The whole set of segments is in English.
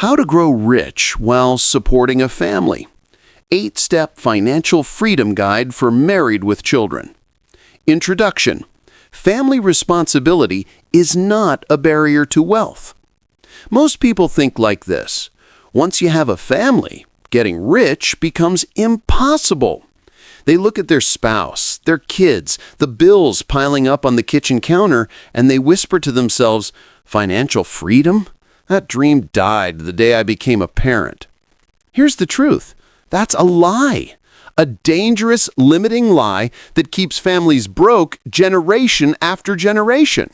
How to grow rich while supporting a family. 8-step financial freedom guide for married with children. Introduction. Family responsibility is not a barrier to wealth. Most people think like this. Once you have a family, getting rich becomes impossible. They look at their spouse, their kids, the bills piling up on the kitchen counter, and they whisper to themselves, "Financial freedom? That dream died the day I became a parent." Here's the truth. That's a lie. A dangerous, limiting lie that keeps families broke generation after generation.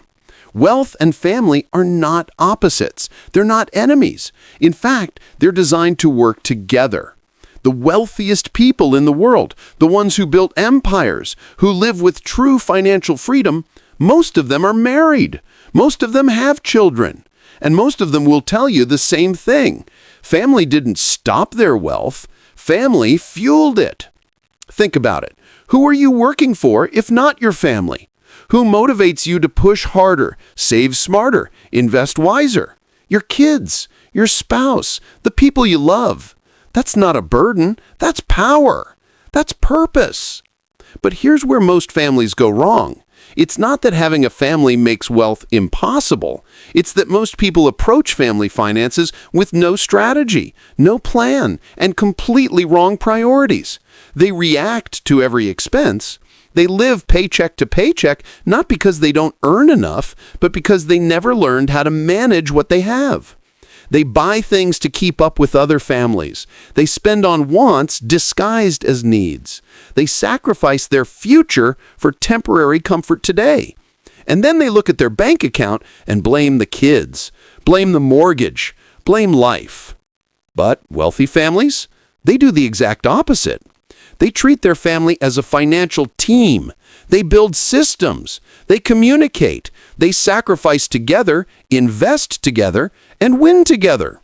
Wealth and family are not opposites. They're not enemies. In fact, they're designed to work together. The wealthiest people in the world, the ones who built empires, who live with true financial freedom, most of them are married. Most of them have children. And most of them will tell you the same thing. Family didn't stop their wealth. Family fueled it. Think about it. Who are you working for if not your family? Who motivates you to push harder, save smarter, invest wiser? Your kids, your spouse, the people you love. That's not a burden. That's power. That's purpose. But here's where most families go wrong. It's not that having a family makes wealth impossible. It's that most people approach family finances with no strategy, no plan, and completely wrong priorities. They react to every expense. They live paycheck to paycheck, not because they don't earn enough, but because they never learned how to manage what they have. They buy things to keep up with other families. They spend on wants disguised as needs. They sacrifice their future for temporary comfort today. And then they look at their bank account and blame the kids, blame the mortgage, blame life. But wealthy families, they do the exact opposite. They treat their family as a financial team. They build systems. They communicate. They sacrifice together, invest together, and win together.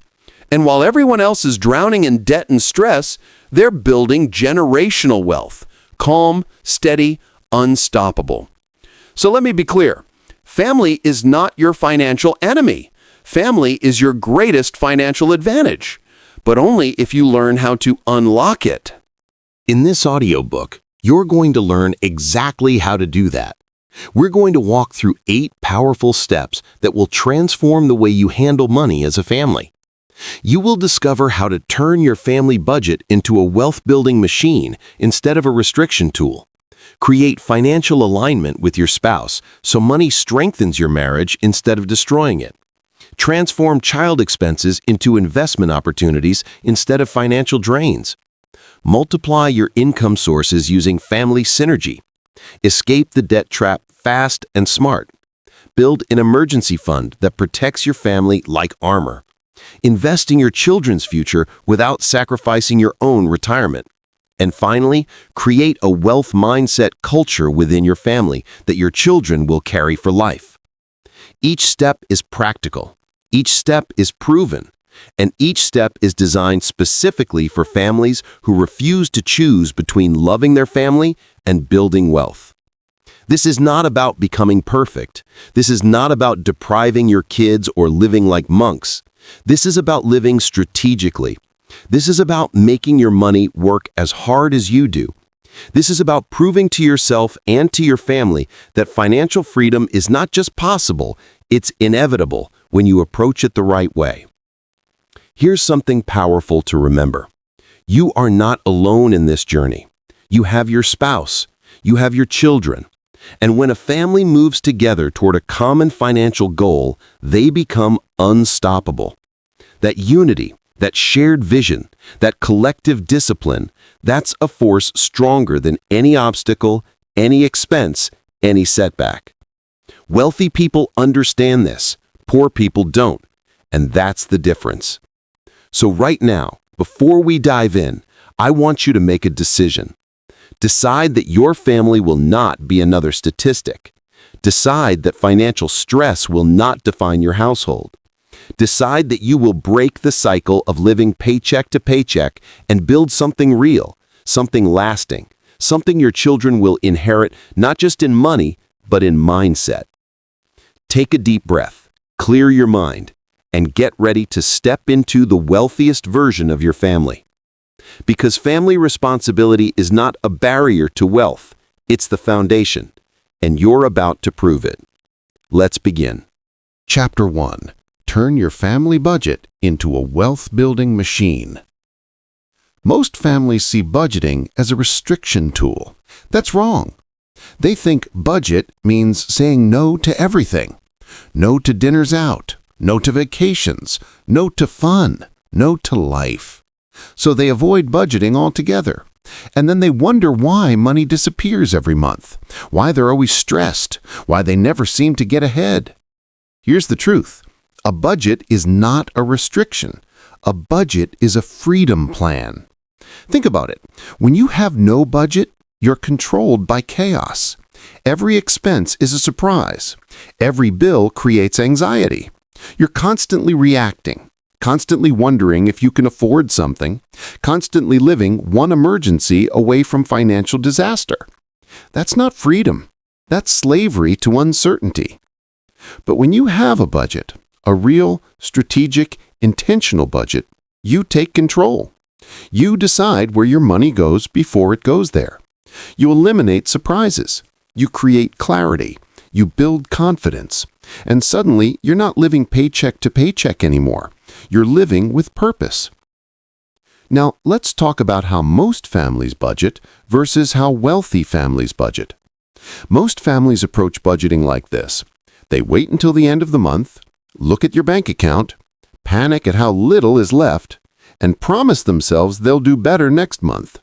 And while everyone else is drowning in debt and stress, they're building generational wealth. Calm, steady, unstoppable. So let me be clear. Family is not your financial enemy. Family is your greatest financial advantage, but only if you learn how to unlock it. In this audiobook, you're going to learn exactly how to do that. We're going to walk through 8 powerful steps that will transform the way you handle money as a family. You will discover how to turn your family budget into a wealth-building machine instead of a restriction tool. Create financial alignment with your spouse so money strengthens your marriage instead of destroying it. Transform child expenses into investment opportunities instead of financial drains. Multiply your income sources using family synergy. Escape the debt trap fast and smart. Build an emergency fund that protects your family like armor. Invest in your children's future without sacrificing your own retirement. And finally, create a wealth mindset culture within your family that your children will carry for life. Each step is practical. Each step is proven. And each step is designed specifically for families who refuse to choose between loving their family and building wealth. This is not about becoming perfect. This is not about depriving your kids or living like monks. This is about living strategically. This is about making your money work as hard as you do. This is about proving to yourself and to your family that financial freedom is not just possible, it's inevitable when you approach it the right way. Here's something powerful to remember. You are not alone in this journey. You have your spouse. You have your children. And when a family moves together toward a common financial goal, they become unstoppable. That unity, that shared vision, that collective discipline, that's a force stronger than any obstacle, any expense, any setback. Wealthy people understand this. Poor people don't. And that's the difference. So right now, before we dive in, I want you to make a decision. Decide that your family will not be another statistic. Decide that financial stress will not define your household. Decide that you will break the cycle of living paycheck to paycheck and build something real, something lasting, something your children will inherit not just in money, but in mindset. Take a deep breath, clear your mind, and get ready to step into the wealthiest version of your family. Because family responsibility is not a barrier to wealth, it's the foundation, and you're about to prove it. Let's begin. Chapter 1. Turn your family budget into a wealth-building machine. Most families see budgeting as a restriction tool. That's wrong. They think budget means saying no to everything. No to dinners out, no to vacations, no to fun, no to life. So they avoid budgeting altogether. And then they wonder why money disappears every month, why they're always stressed, why they never seem to get ahead. Here's the truth. A budget is not a restriction. A budget is a freedom plan. Think about it. When you have no budget, you're controlled by chaos. Every expense is a surprise. Every bill creates anxiety. You're constantly reacting, constantly wondering if you can afford something, constantly living one emergency away from financial disaster. That's not freedom. That's slavery to uncertainty. But when you have a budget, a real, strategic, intentional budget, you take control. You decide where your money goes before it goes there. You eliminate surprises. You create clarity. You build confidence. And suddenly, you're not living paycheck to paycheck anymore. You're living with purpose. Now, let's talk about how most families budget versus how wealthy families budget. Most families approach budgeting like this. They wait until the end of the month, look at your bank account, panic at how little is left, and promise themselves they'll do better next month.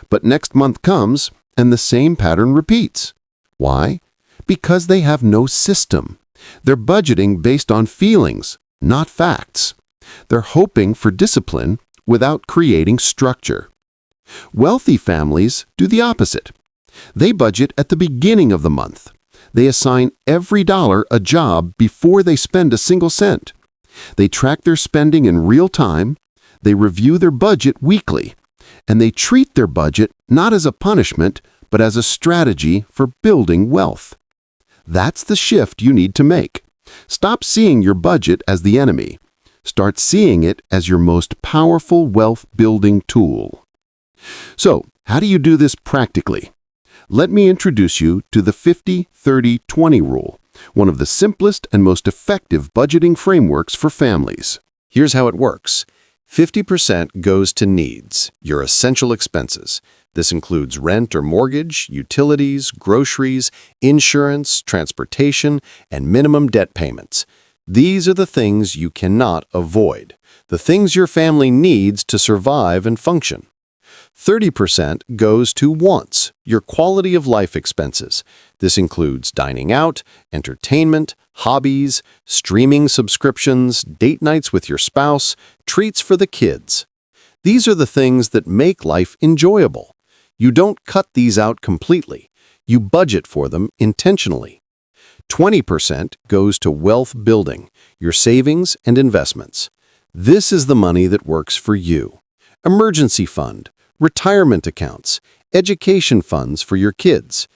But next month comes, and the same pattern repeats. Why? Because they have no system. They're budgeting based on feelings, not facts. They're hoping for discipline without creating structure. Wealthy families do the opposite. They budget at the beginning of the month. They assign every dollar a job before they spend a single cent. They track their spending in real time. They review their budget weekly. And they treat their budget not as a punishment, but as a strategy for building wealth. That's the shift you need to make. Stop seeing your budget as the enemy. Start seeing it as your most powerful wealth-building tool. So, how do you do this practically? Let me introduce you to the 50-30-20 rule, one of the simplest and most effective budgeting frameworks for families. Here's how it works. 50% goes to needs, your essential expenses. This includes rent or mortgage, utilities, groceries, insurance, transportation, and minimum debt payments. These are the things you cannot avoid, the things your family needs to survive and function. 30% goes to wants, your quality of life expenses. This includes dining out, entertainment, hobbies, streaming subscriptions, date nights with your spouse, treats for the kids. These are the things that make life enjoyable. You don't cut these out completely. You budget for them intentionally. 20% goes to wealth building, your savings and investments. This is the money that works for you. Emergency fund, retirement accounts, education funds for your kids.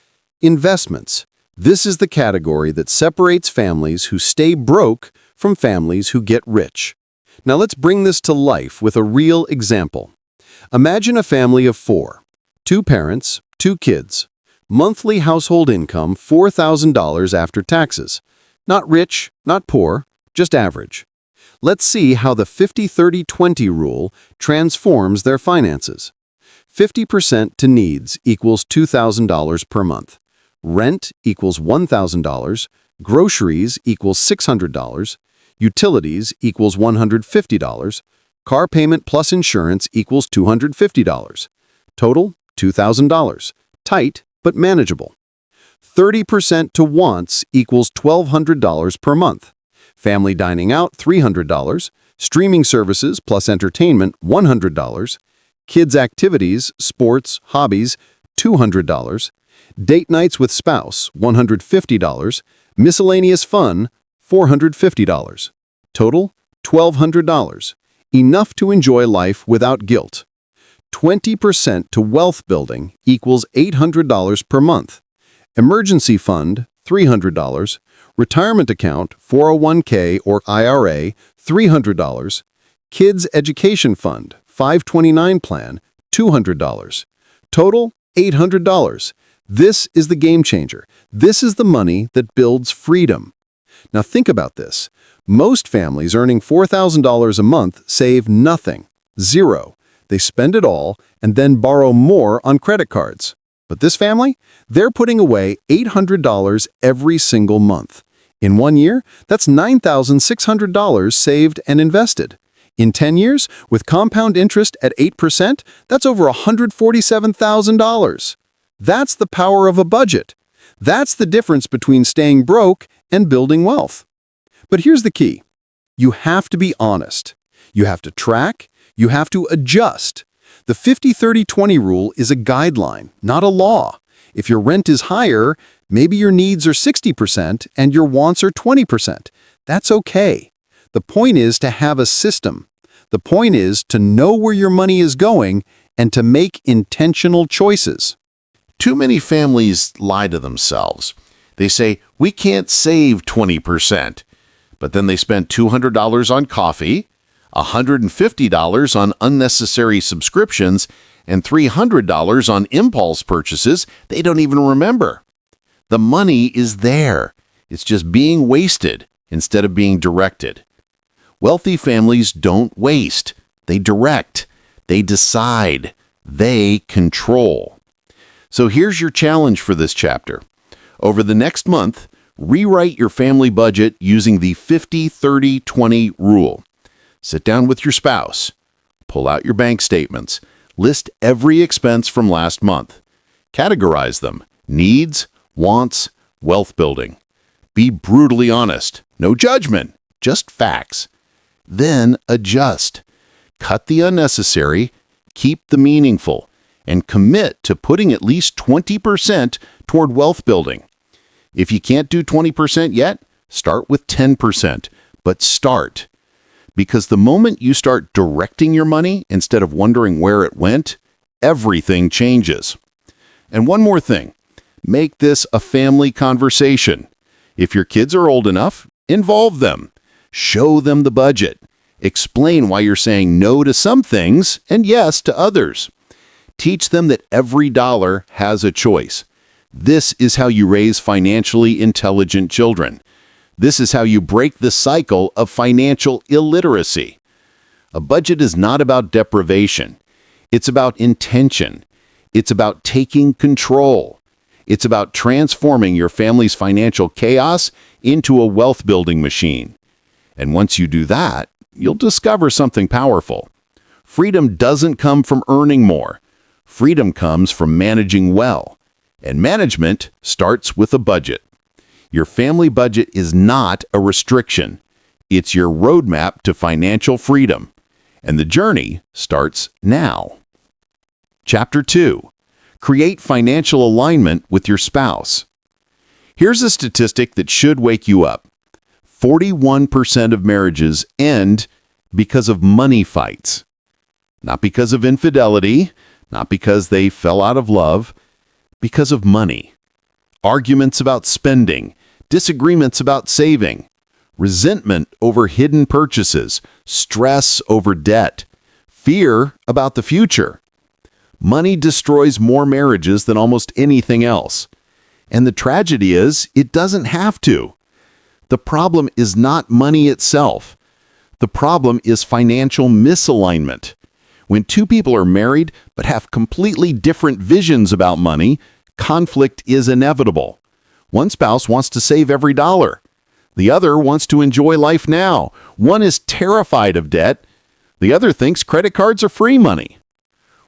Investments. This is the category that separates families who stay broke from families who get rich. Now let's bring this to life with a real example. Imagine a family of 4. 2 parents, 2 kids. Monthly household income $4,000 after taxes. Not rich, not poor, just average. Let's see how the 50-30-20 rule transforms their finances. 50% to needs equals $2,000 per month. Rent equals $1,000. Groceries equals $600. Utilities equals $150. Car payment plus insurance equals $250. Total, $2,000. Tight, but manageable. 30% to wants equals $1,200 per month. Family dining out, $300. Streaming services plus entertainment, $100. Kids' activities, sports, hobbies, $200. Date nights with spouse, $150. Miscellaneous fun, $450. Total, $1,200. Enough to enjoy life without guilt. 20% to wealth building equals $800 per month. Emergency fund, $300. Retirement account, 401k or IRA, $300. Kids Education Fund, 529 plan, $200. Total, $800. This is the game changer. This is the money that builds freedom. Now think about this. Most families earning $4,000 a month save nothing, zero. They spend it all and then borrow more on credit cards. But this family, they're putting away $800 every single month. In 1 year, that's $9,600 saved and invested. In 10 years, with compound interest at 8%, that's over $147,000. That's the power of a budget. That's the difference between staying broke and building wealth. But here's the key. You have to be honest. You have to track. You have to adjust. The 50-30-20 rule is a guideline, not a law. If your rent is higher, maybe your needs are 60% and your wants are 20%. That's okay. The point is to have a system. The point is to know where your money is going and to make intentional choices. Too many families lie to themselves. They say, we can't save 20%. But then they spend $200 on coffee, $150 on unnecessary subscriptions, and $300 on impulse purchases they don't even remember. The money is there. It's just being wasted instead of being directed. Wealthy families don't waste. They direct. They decide. They control. So here's your challenge for this chapter. Over the next month, rewrite your family budget using the 50-30-20 rule. Sit down with your spouse. Pull out your bank statements. List every expense from last month. Categorize them: needs, wants, wealth building. Be brutally honest. No judgment, just facts. Then adjust. Cut the unnecessary, keep the meaningful, and commit to putting at least 20% toward wealth building. If you can't do 20% yet, start with 10%, but start. Because the moment you start directing your money instead of wondering where it went, everything changes. And one more thing, make this a family conversation. If your kids are old enough, involve them. Show them the budget. Explain why you're saying no to some things and yes to others. Teach them that every dollar has a choice. This is how you raise financially intelligent children. This is how you break the cycle of financial illiteracy. A budget is not about deprivation. It's about intention. It's about taking control. It's about transforming your family's financial chaos into a wealth-building machine. And once you do that, you'll discover something powerful. Freedom doesn't come from earning more. Freedom comes from managing well. And management starts with a budget. Your family budget is not a restriction. It's your roadmap to financial freedom. And the journey starts now. Chapter 2. Create financial alignment with your spouse. Here's a statistic that should wake you up. 41% of marriages end because of money fights. Not because of infidelity, not because they fell out of love, because of money. Arguments about spending, disagreements about saving, resentment over hidden purchases, stress over debt, fear about the future. Money destroys more marriages than almost anything else. And the tragedy is, it doesn't have to. The problem is not money itself. The problem is financial misalignment. When two people are married but have completely different visions about money, conflict is inevitable. One spouse wants to save every dollar. The other wants to enjoy life now. One is terrified of debt. The other thinks credit cards are free money.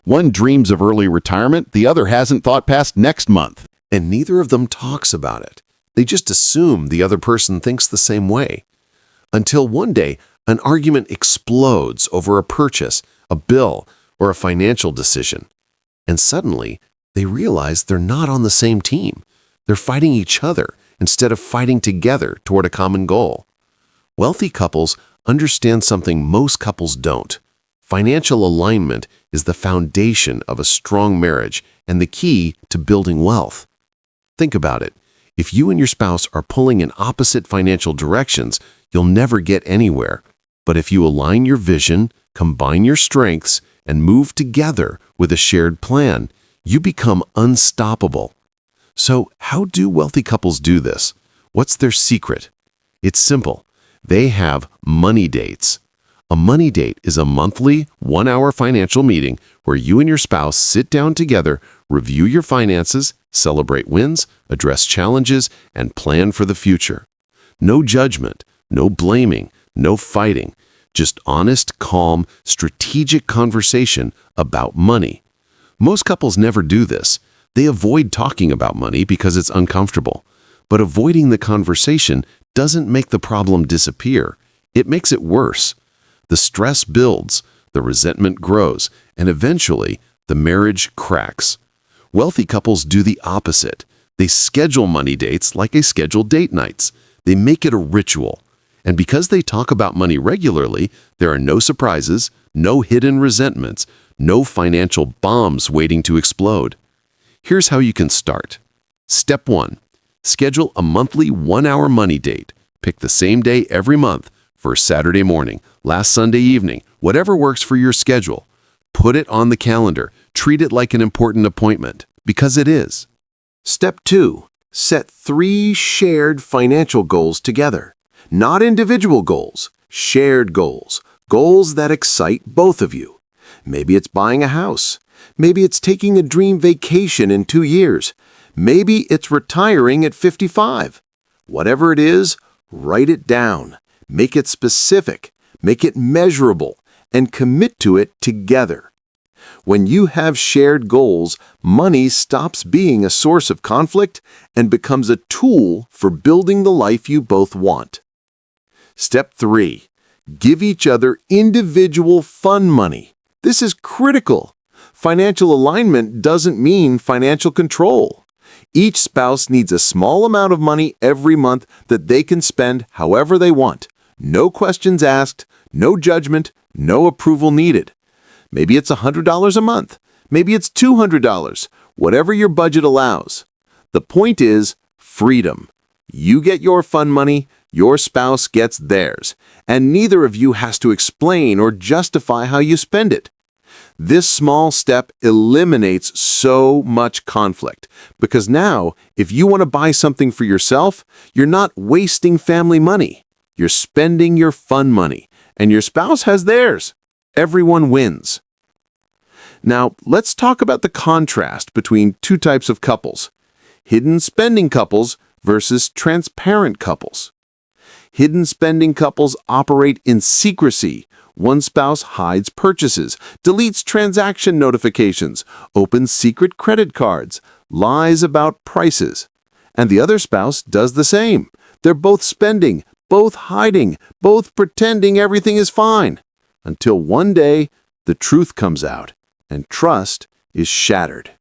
One dreams of early retirement. The other hasn't thought past next month. And neither of them talks about it. They just assume the other person thinks the same way. Until one day, an argument explodes over a purchase, a bill, or a financial decision. And suddenly, they realize they're not on the same team. They're fighting each other instead of fighting together toward a common goal. Wealthy couples understand something most couples don't. Financial alignment is the foundation of a strong marriage and the key to building wealth. Think about it. If you and your spouse are pulling in opposite financial directions, you'll never get anywhere. But if you align your vision, combine your strengths, and move together with a shared plan, you become unstoppable. So, how do wealthy couples do this? What's their secret? It's simple. They have money dates. A money date is a monthly, one-hour financial meeting where you and your spouse sit down together, review your finances, celebrate wins, address challenges, and plan for the future. No judgment, no blaming, no fighting. Just honest, calm, strategic conversation about money. Most couples never do this. They avoid talking about money because it's uncomfortable. But avoiding the conversation doesn't make the problem disappear. It makes it worse. The stress builds, the resentment grows, and eventually, the marriage cracks. Wealthy couples do the opposite. They schedule money dates like they schedule date nights. They make it a ritual. And because they talk about money regularly, there are no surprises, no hidden resentments, no financial bombs waiting to explode. Here's how you can start. Step 1. Schedule a monthly one-hour money date. Pick the same day every month, first Saturday morning, last Sunday evening, whatever works for your schedule. Put it on the calendar. Treat it like an important appointment, because it is. Step 2. Set 3 shared financial goals together. Not individual goals, shared goals. Goals that excite both of you. Maybe it's buying a house. Maybe it's taking a dream vacation in 2 years. Maybe it's retiring at 55. Whatever it is, write it down. Make it specific. Make it measurable. And commit to it together. When you have shared goals, money stops being a source of conflict and becomes a tool for building the life you both want. Step 3. Give each other individual fun money. This is critical. Financial alignment doesn't mean financial control. Each spouse needs a small amount of money every month that they can spend however they want. No questions asked, no judgment, no approval needed. Maybe it's $100 a month. Maybe it's $200. Whatever your budget allows. The point is freedom. You get your fun money, your spouse gets theirs, and neither of you has to explain or justify how you spend it. This small step eliminates so much conflict, because now, if you want to buy something for yourself, you're not wasting family money. You're spending your fun money, and your spouse has theirs. Everyone wins. Now, let's talk about the contrast between two types of couples: hidden spending couples versus transparent couples. Hidden spending couples operate in secrecy. One spouse hides purchases, deletes transaction notifications, opens secret credit cards, lies about prices. And the other spouse does the same. They're both spending, both hiding, both pretending everything is fine. Until one day, the truth comes out, and trust is shattered.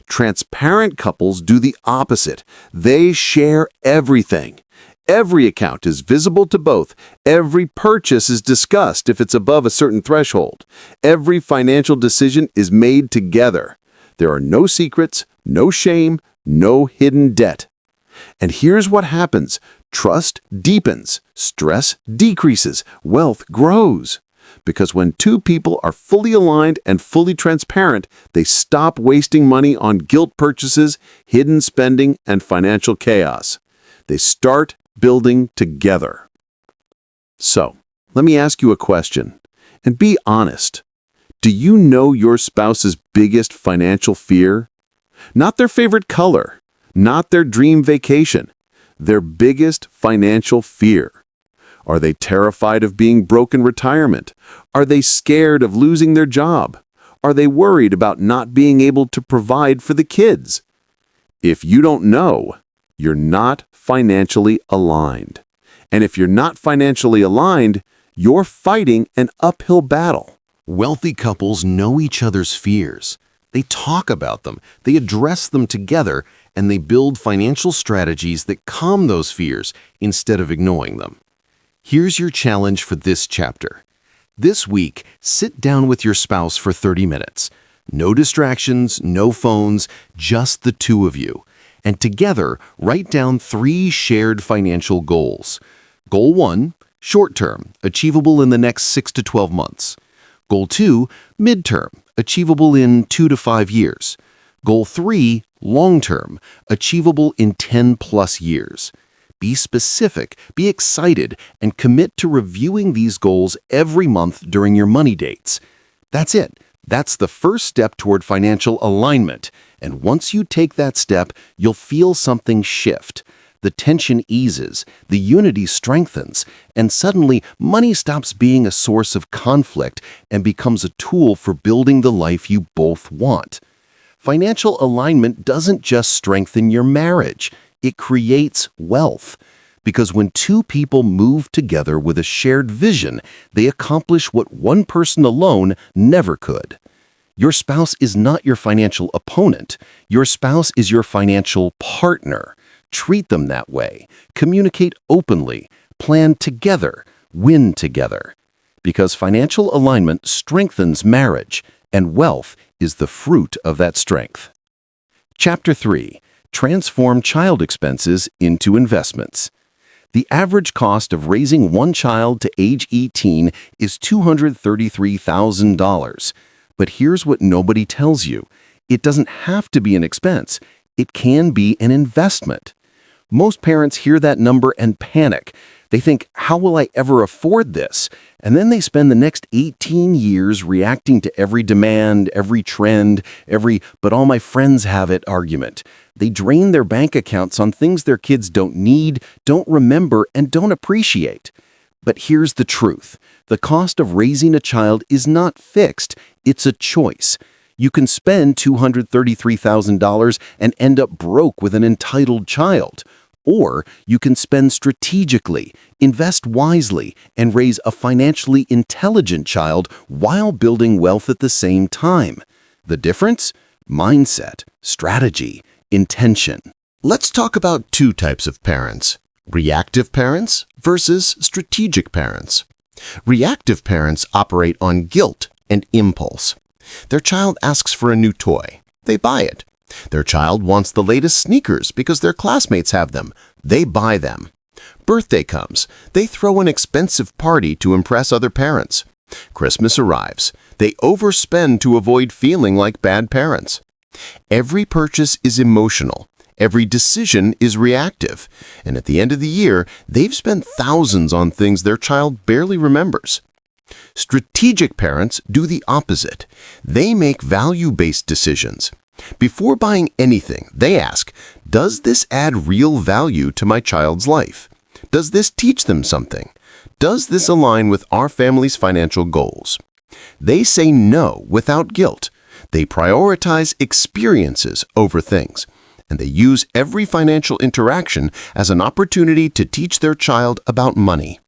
Transparent couples do the opposite. They share everything. Every account is visible to both. Every purchase is discussed if it's above a certain threshold. Every financial decision is made together. There are no secrets, no shame, no hidden debt. And here's what happens. Trust deepens, stress decreases, wealth grows. Because when two people are fully aligned and fully transparent, they stop wasting money on guilt purchases, hidden spending, and financial chaos. They start building together. So, let me ask you a question, and be honest. Do you know your spouse's biggest financial fear? Not their favorite color, not their dream vacation, their biggest financial fear. Are they terrified of being broke in retirement? Are they scared of losing their job? Are they worried about not being able to provide for the kids? If you don't know, you're not financially aligned. And if you're not financially aligned, you're fighting an uphill battle. Wealthy couples know each other's fears. They talk about them, they address them together, and they build financial strategies that calm those fears instead of ignoring them. Here's your challenge for this chapter. This week, sit down with your spouse for 30 minutes. No distractions, no phones, just the two of you. and together write down 3 shared financial goals. Goal 1, short-term, achievable in the next 6 to 12 months. Goal 2, mid-term, achievable in 2 to 5 years. Goal 3, long-term, achievable in 10 plus years. Be specific, be excited, and commit to reviewing these goals every month during your money dates. That's it. That's the first step toward financial alignment. And once you take that step, you'll feel something shift. The tension eases, the unity strengthens, and suddenly money stops being a source of conflict and becomes a tool for building the life you both want. Financial alignment doesn't just strengthen your marriage, it creates wealth. Because when 2 people move together with a shared vision, they accomplish what one person alone never could. Your spouse is not your financial opponent. Your spouse is your financial partner. Treat them that way. Communicate openly. Plan together. Win together. Because financial alignment strengthens marriage, and wealth is the fruit of that strength. Chapter 3. Transform child expenses into investments. The average cost of raising one child to age 18 is $233,000. But here's what nobody tells you. It doesn't have to be an expense. It can be an investment. Most parents hear that number and panic. They think, how will I ever afford this? And then they spend the next 18 years reacting to every demand, every trend, every "but all my friends have it" argument. They drain their bank accounts on things their kids don't need, don't remember, and don't appreciate. But here's the truth. The cost of raising a child is not fixed. It's a choice. You can spend $233,000 and end up broke with an entitled child. Or you can spend strategically, invest wisely, and raise a financially intelligent child while building wealth at the same time. The difference? Mindset, strategy, intention. Let's talk about 2 types of parents: reactive parents versus strategic parents. Reactive parents operate on guilt and impulse. Their child asks for a new toy. They buy it. Their child wants the latest sneakers because their classmates have them. They buy them. Birthday comes. They throw an expensive party to impress other parents. Christmas arrives. They overspend to avoid feeling like bad parents. Every purchase is emotional. Every decision is reactive. And at the end of the year, they've spent thousands on things their child barely remembers. Strategic parents do the opposite. They make value-based decisions. Before buying anything, they ask, does this add real value to my child's life? Does this teach them something? Does this align with our family's financial goals? They say no without guilt. They prioritize experiences over things. And they use every financial interaction as an opportunity to teach their child about money.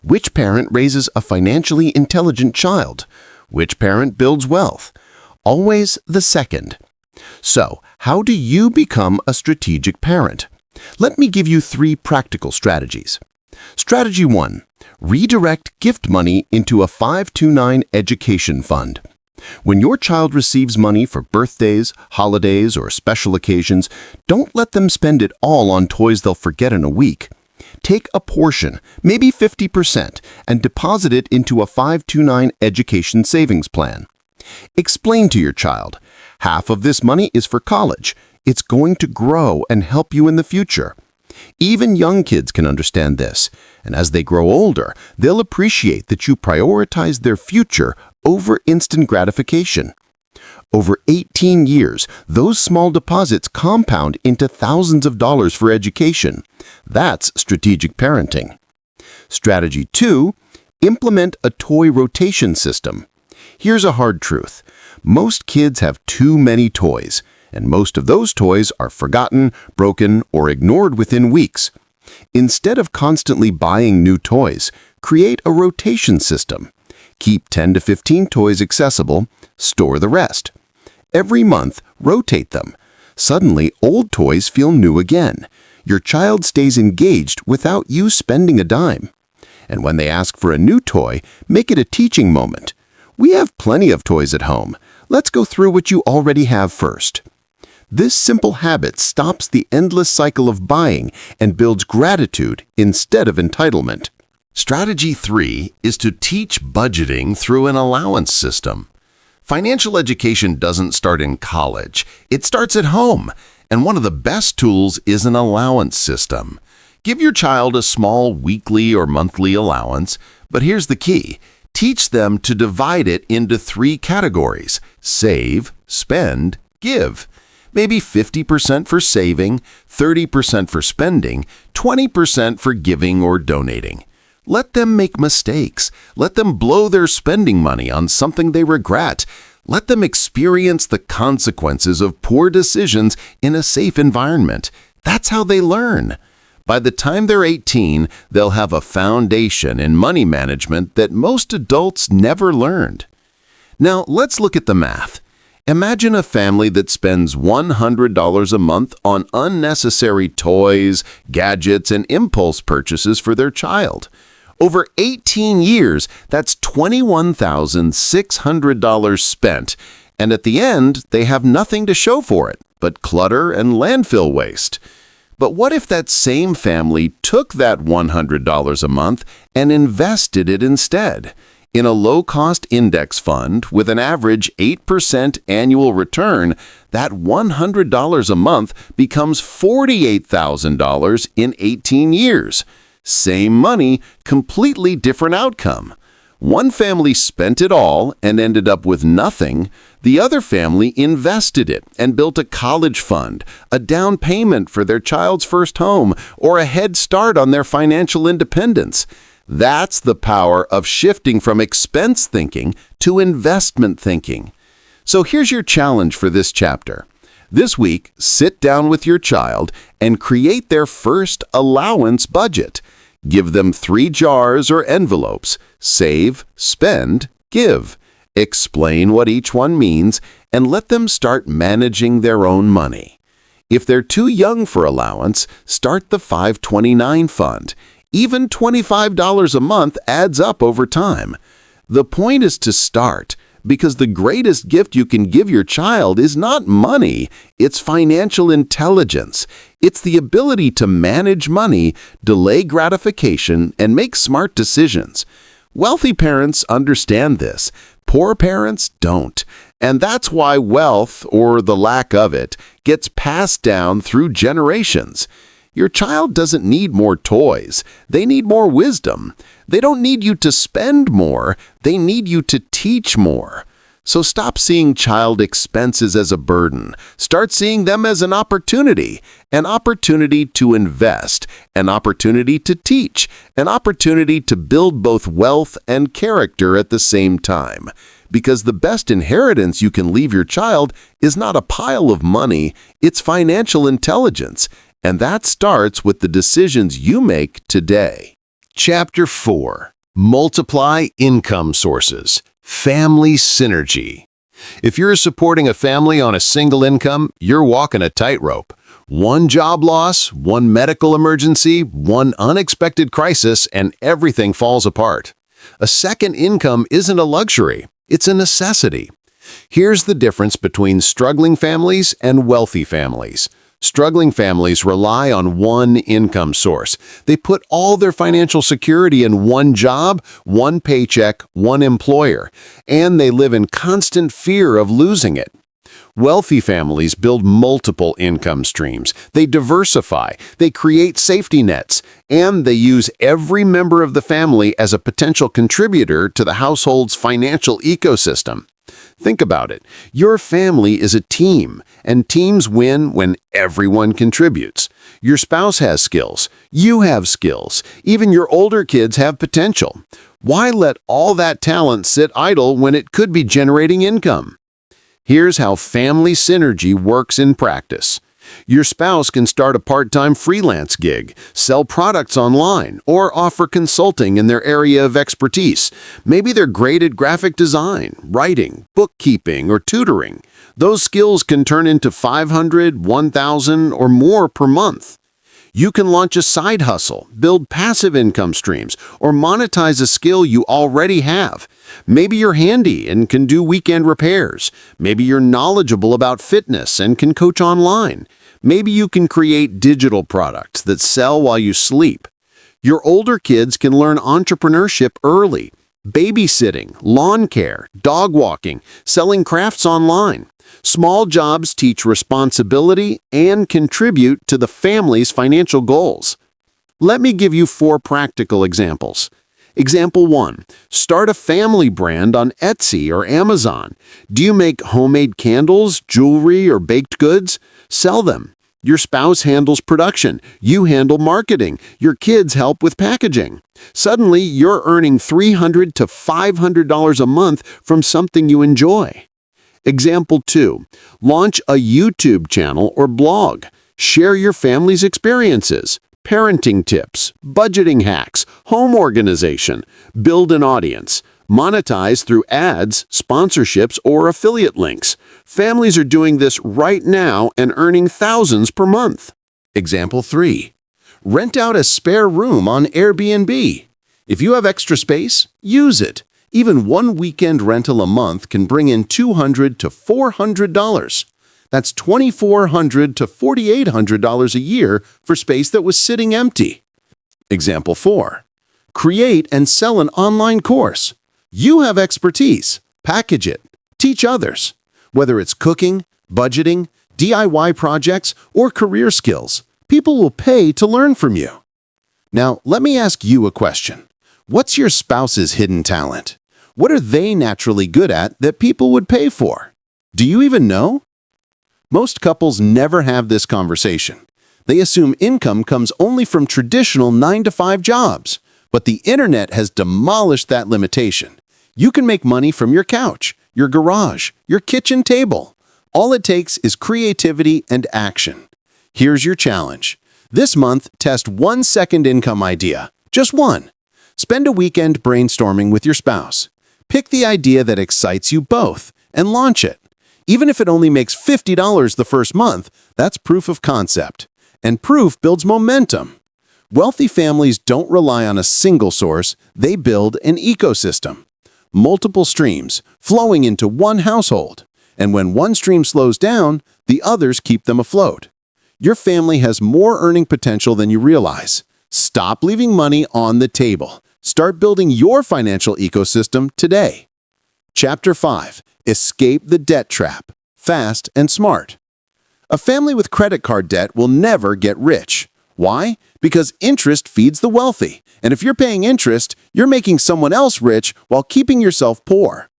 Which parent raises a financially intelligent child? Which parent builds wealth? Always the second. So, how do you become a strategic parent? Let me give you 3 practical strategies. Strategy 1. Redirect gift money into a 529 education fund. When your child receives money for birthdays, holidays, or special occasions, don't let them spend it all on toys they'll forget in a week. Take a portion, maybe 50%, and deposit it into a 529 education savings plan. Explain to your child, half of this money is for college. It's going to grow and help you in the future. Even young kids can understand this, and as they grow older, they'll appreciate that you prioritize their future over instant gratification. Over 18 years, those small deposits compound into thousands of dollars for education. That's strategic parenting. Strategy 2. Implement a toy rotation system. Here's a hard truth. Most kids have too many toys, and most of those toys are forgotten, broken, or ignored within weeks. Instead of constantly buying new toys, create a rotation system. Keep 10 to 15 toys accessible, store the rest. Every month, rotate them. Suddenly, old toys feel new again. Your child stays engaged without you spending a dime. And when they ask for a new toy, make it a teaching moment. We have plenty of toys at home. Let's go through what you already have first. This simple habit stops the endless cycle of buying and builds gratitude instead of entitlement. Strategy 3 is to teach budgeting through an allowance system. Financial education doesn't start in college. It starts at home, and one of the best tools is an allowance system. Give your child a small weekly or monthly allowance, but here's the key. Teach them to divide it into 3 categories: save, spend, give. Maybe 50% for saving, 30% for spending, 20% for giving or donating. Let them make mistakes. Let them blow their spending money on something they regret. Let them experience the consequences of poor decisions in a safe environment. That's how they learn. By the time they're 18, they'll have a foundation in money management that most adults never learned. Now, let's look at the math. Imagine a family that spends $100 a month on unnecessary toys, gadgets, and impulse purchases for their child. Over 18 years, that's $21,600 spent, and at the end, they have nothing to show for it but clutter and landfill waste. But what if that same family took that $100 a month and invested it instead? In a low-cost index fund with an average 8% annual return, that $100 a month becomes $48,000 in 18 years. Same money, completely different outcome. One family spent it all and ended up with nothing. The other family invested it and built a college fund, a down payment for their child's first home, or a head start on their financial independence. That's the power of shifting from expense thinking to investment thinking. So here's your challenge for this chapter. This week, sit down with your child and create their first allowance budget. Give them 3 jars or envelopes: save, spend, give. Explain what each one means and let them start managing their own money. If they're too young for allowance, start the 529 fund. Even $25 a month adds up over time. The point is to start, because the greatest gift you can give your child is not money, it's financial intelligence. It's the ability to manage money, delay gratification, and make smart decisions. Wealthy parents understand this. Poor parents don't. And that's why wealth, or the lack of it, gets passed down through generations. Your child doesn't need more toys. They need more wisdom. They don't need you to spend more. They need you to teach more. So stop seeing child expenses as a burden. Start seeing them as an opportunity to invest, an opportunity to teach, an opportunity to build both wealth and character at the same time. Because the best inheritance you can leave your child is not a pile of money, it's financial intelligence. And that starts with the decisions you make today. Chapter 4. Multiply income sources. Family synergy. If you're supporting a family on a single income, you're walking a tightrope. One job loss, one medical emergency, one unexpected crisis, and everything falls apart. A second income isn't a luxury, it's a necessity. Here's the difference between struggling families and wealthy families. Struggling families rely on one income source. They put all their financial security in one job, one paycheck, one employer, and they live in constant fear of losing it. Wealthy families build multiple income streams. They diversify, they create safety nets, and they use every member of the family as a potential contributor to the household's financial ecosystem. Think about it. Your family is a team, and teams win when everyone contributes. Your spouse has skills. You have skills. Even your older kids have potential. Why let all that talent sit idle when it could be generating income? Here's how family synergy works in practice. Your spouse can start a part-time freelance gig, sell products online, or offer consulting in their area of expertise. Maybe they're great at graphic design, writing, bookkeeping, or tutoring. Those skills can turn into $500, $1,000, or more per month. You can launch a side hustle, build passive income streams, or monetize a skill you already have. Maybe you're handy and can do weekend repairs. Maybe you're knowledgeable about fitness and can coach online. Maybe you can create digital products that sell while you sleep. Your older kids can learn entrepreneurship early. Babysitting, lawn care, dog walking, selling crafts online. Small jobs teach responsibility and contribute to the family's financial goals. Let me give you 4 practical examples. Example 1. Start a family brand on Etsy or Amazon. Do you make homemade candles, jewelry, or baked goods? Sell them. Your spouse handles production. You handle marketing. Your kids help with packaging. Suddenly, you're earning $300 to $500 a month from something you enjoy. Example 2. Launch a YouTube channel or blog. Share your family's experiences, parenting tips, budgeting hacks, home organization. Build an audience. Monetize through ads, sponsorships, or affiliate links. Families are doing this right now and earning thousands per month. Example 3. Rent out a spare room on Airbnb. If you have extra space, use it. Even one weekend rental a month can bring in $200 to $400. That's $2,400 to $4,800 a year for space that was sitting empty. Example 4. Create and sell an online course. You have expertise. Package it. Teach others. Whether it's cooking, budgeting, DIY projects, or career skills, people will pay to learn from you. Now, let me ask you a question. What's your spouse's hidden talent? What are they naturally good at that people would pay for? Do you even know? Most couples never have this conversation. They assume income comes only from traditional 9-to-5 jobs. But the internet has demolished that limitation. You can make money from your couch, your garage, your kitchen table. All it takes is creativity and action. Here's your challenge. This month, test 1 second income idea. Just one. Spend a weekend brainstorming with your spouse. Pick the idea that excites you both and launch it. Even if it only makes $50 the first month, that's proof of concept. And proof builds momentum. Wealthy families don't rely on a single source, they build an ecosystem. Multiple streams flowing into one household. And when one stream slows down, the others keep them afloat. Your family has more earning potential than you realize. Stop leaving money on the table. Start building your financial ecosystem today. Chapter 5. Escape the debt trap. Fast and smart. A family with credit card debt will never get rich. Why? Because interest feeds the wealthy. And if you're paying interest, you're making someone else rich while keeping yourself poor.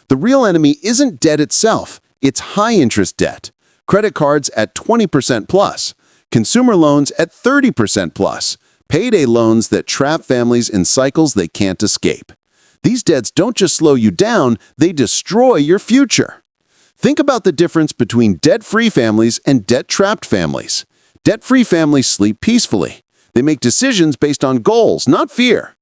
The real enemy isn't debt itself, it's high-interest debt. Credit cards at 20% plus, consumer loans at 30% plus, payday loans that trap families in cycles they can't escape. These debts don't just slow you down, they destroy your future. Think about the difference between debt-free families and debt-trapped families. Debt-free families sleep peacefully. They make decisions based on goals, not fear.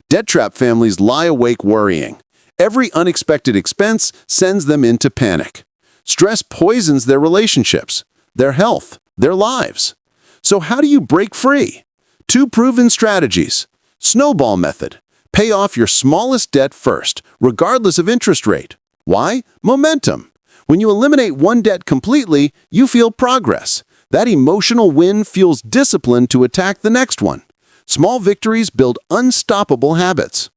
Debt-trapped families lie awake worrying. Every unexpected expense sends them into panic. Stress poisons their relationships, their health, their lives. So how do you break free? 2 proven strategies. Snowball method. Pay off your smallest debt first, regardless of interest rate. Why? Momentum. When you eliminate one debt completely, you feel progress. That emotional win fuels discipline to attack the next one. Small victories build unstoppable habits.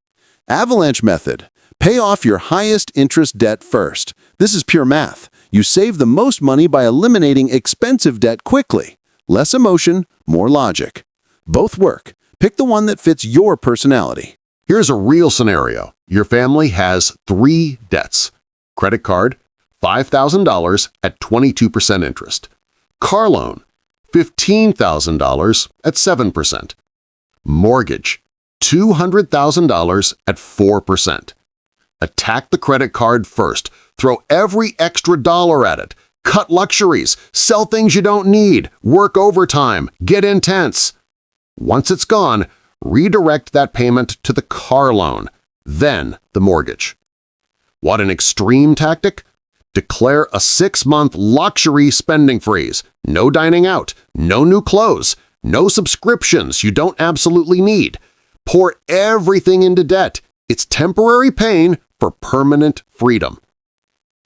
Avalanche method. Pay off your highest interest debt first. This is pure math. You save the most money by eliminating expensive debt quickly. Less emotion, more logic. Both work. Pick the one that fits your personality. Here's a real scenario. Your family has 3 debts. Credit card, $5,000 at 22% interest. Car loan, $15,000 at 7%. Mortgage, $200,000 at 4%. Attack the credit card first. Throw every extra dollar at it. Cut luxuries. Sell things you don't need. Work overtime. Get intense. Once it's gone, redirect that payment to the car loan, then the mortgage. Want an extreme tactic? Declare a 6-month luxury spending freeze. No dining out, no new clothes, no subscriptions you don't absolutely need. Pour everything into debt. It's temporary pain for permanent freedom.